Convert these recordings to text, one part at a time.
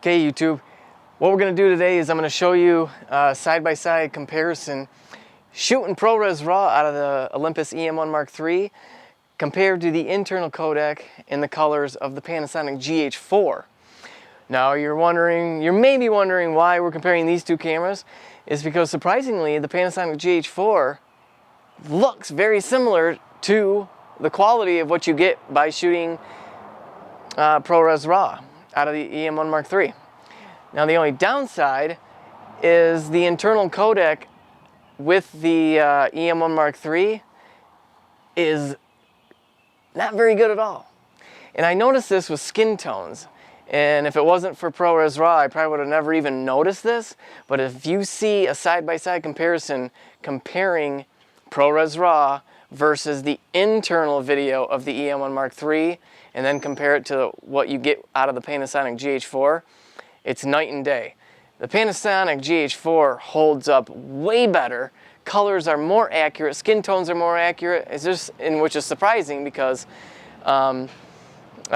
Okay, YouTube, what we're going to do today is I'm going to show you a side-by-side comparison shooting ProRes RAW out of the Olympus Em1 Mark III compared to the internal codec in the colors of the Panasonic GH4. Now you may be wondering why we're comparing these two cameras. Is because surprisingly the Panasonic GH4 looks very similar to the quality of what you get by shooting ProRes RAW out of the Em1 Mark III. Now the only downside is the internal codec with the Em1 Mark III is not very good at all. And I noticed this with skin tones. And if it wasn't for ProRes RAW, I probably would have never even noticed this. But if you see a side-by-side comparison comparing ProRes RAW versus the internal video of the Em1 Mark III, and then compare it to what you get out of the Panasonic GH4, it's night and day. The Panasonic GH4 holds up way better. Colors are more accurate, skin tones are more accurate, which is surprising because I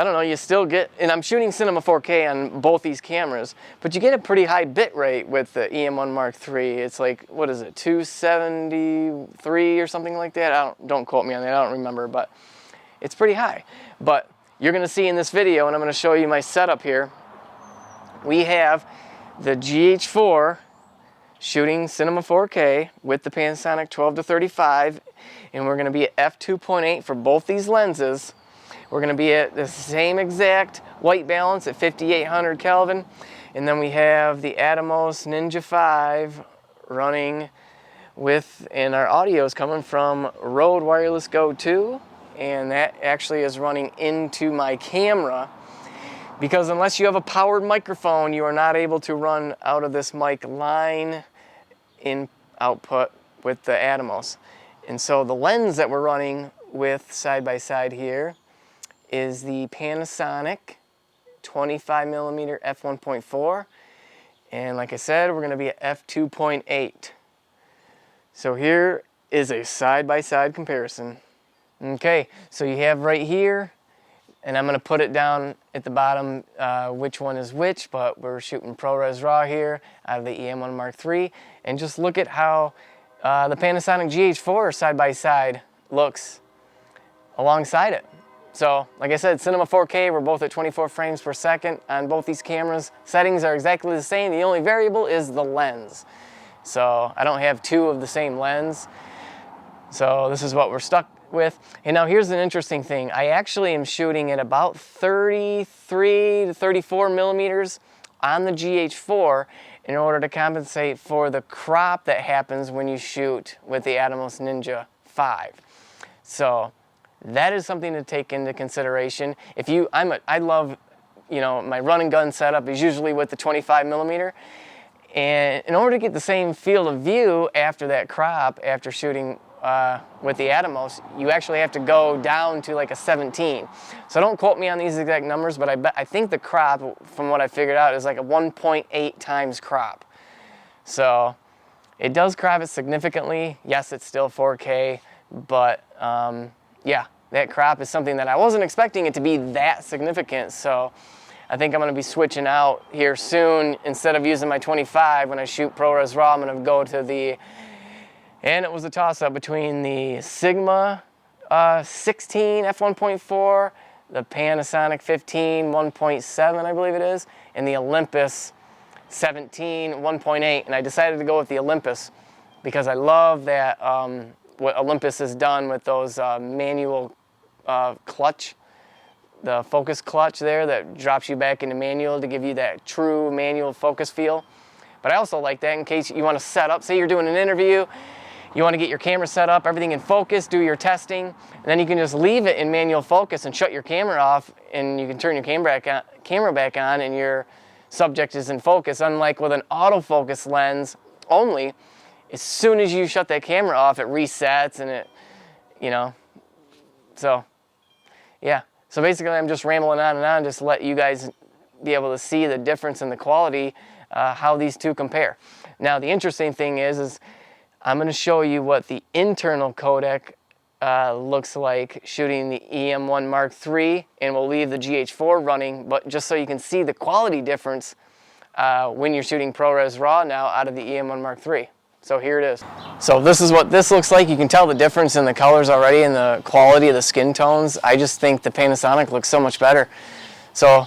don't know, you still get, and I'm shooting Cinema 4K on both these cameras, but you get a pretty high bit rate with the Em1 Mark III. It's like, what is it, 273 or something like that? Don't quote me on that, I don't remember, but it's pretty high. But you're going to see in this video, and I'm going to show you my setup here, we have the GH4 shooting Cinema 4K with the Panasonic 12-35, and we're going to be at f2.8 for both these lenses. We're going to be at the same exact white balance at 5800 Kelvin. And then we have the Atomos Ninja V running with, and our audio is coming from Rode Wireless Go 2. And that actually is running into my camera, because unless you have a powered microphone, you are not able to run out of this mic line in output with the Atomos. And so the lens that we're running with side by side here is the Panasonic 25mm f1.4, and like I said, we're going to be at f2.8. So here is a side-by-side comparison. Okay, so you have right here, and I'm going to put it down at the bottom which one is which, but we're shooting ProRes RAW here out of the Em1 Mark III, and just look at how the Panasonic GH4 side-by-side looks alongside it. So, like I said, Cinema 4K, we're both at 24 frames per second on both these cameras. Settings are exactly the same. The only variable is the lens. So, I don't have two of the same lens. So, this is what we're stuck with. And now here's an interesting thing. I actually am shooting at about 33 to 34 millimeters on the GH4 in order to compensate for the crop that happens when you shoot with the Atomos Ninja V. So, that is something to take into consideration. I love, my run and gun setup is usually with the 25mm. And in order to get the same field of view after that crop, after shooting with the Atomos, you actually have to go down to like a 17. So don't quote me on these exact numbers, but I think the crop, from what I figured out, is like a 1.8 times crop. So it does crop it significantly. Yes, it's still 4K, but yeah, that crop is something that I wasn't expecting it to be that significant. So I think I'm going to be switching out here soon. Instead of using my 25 when I shoot ProRes RAW, I'm going to go to the, and it was a toss-up between the Sigma 16 f1.4, the Panasonic 15 1.7, I believe it is, and the Olympus 17 1.8. And I decided to go with the Olympus because I love that what Olympus has done with those manual clutch, the focus clutch there that drops you back into manual to give you that true manual focus feel. But I also like that in case you want to set up, say you're doing an interview, you want to get your camera set up, everything in focus, do your testing, and then you can just leave it in manual focus and shut your camera off, and you can turn your camera back on and your subject is in focus. Unlike with an autofocus lens only, as soon as you shut that camera off, it resets and it, so yeah. So basically I'm just rambling on and on just to let you guys be able to see the difference in the quality, how these two compare. Now the interesting thing is I'm going to show you what the internal codec looks like shooting the Em1 Mark III, and we'll leave the GH4 running, but just so you can see the quality difference when you're shooting ProRes RAW now out of the Em1 Mark III. So here it is. So this is what this looks like. You can tell the difference in the colors already and the quality of the skin tones. I just think the Panasonic looks so much better. So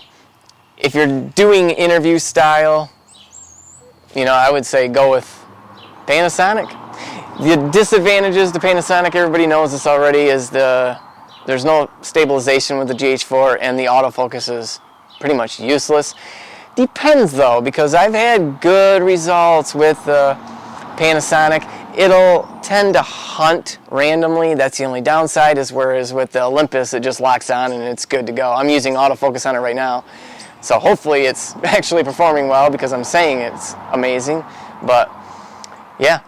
if you're doing interview style, you know, I would say go with Panasonic. The disadvantages to Panasonic, everybody knows this already, is there's no stabilization with the GH4 and the autofocus is pretty much useless. Depends though, because I've had good results with the Panasonic. It'll tend to hunt randomly. That's the only downside, is whereas with the Olympus it just locks on and it's good to go. I'm using autofocus on it right now, so hopefully it's actually performing well because I'm saying it's amazing. But yeah,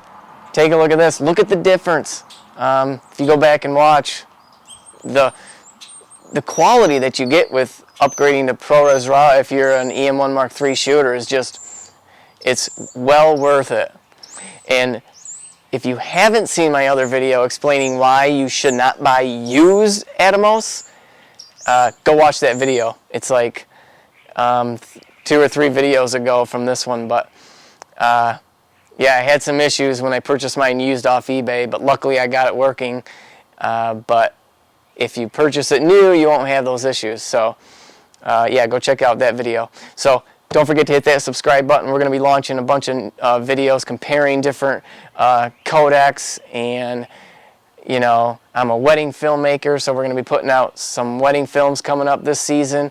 take a look at this. Look at the difference. If you go back and watch, the quality that you get with upgrading to ProRes RAW if you're an Em1 Mark III shooter is just, it's well worth it. And if you haven't seen my other video explaining why you should not buy used Atomos, go watch that video. It's like 2 or 3 videos ago from this one. But yeah, I had some issues when I purchased mine used off eBay, but luckily I got it working. But if you purchase it new, you won't have those issues. So yeah, go check out that video. So don't forget to hit that subscribe button. We're going to be launching a bunch of videos comparing different codecs, and you know, I'm a wedding filmmaker, so we're going to be putting out some wedding films coming up this season.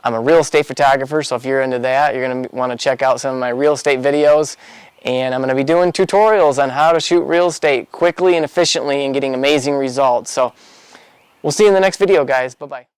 I'm a real estate photographer, so if you're into that, you're going to want to check out some of my real estate videos. And I'm going to be doing tutorials on how to shoot real estate quickly and efficiently and getting amazing results. So we'll see you in the next video, guys. Bye-bye.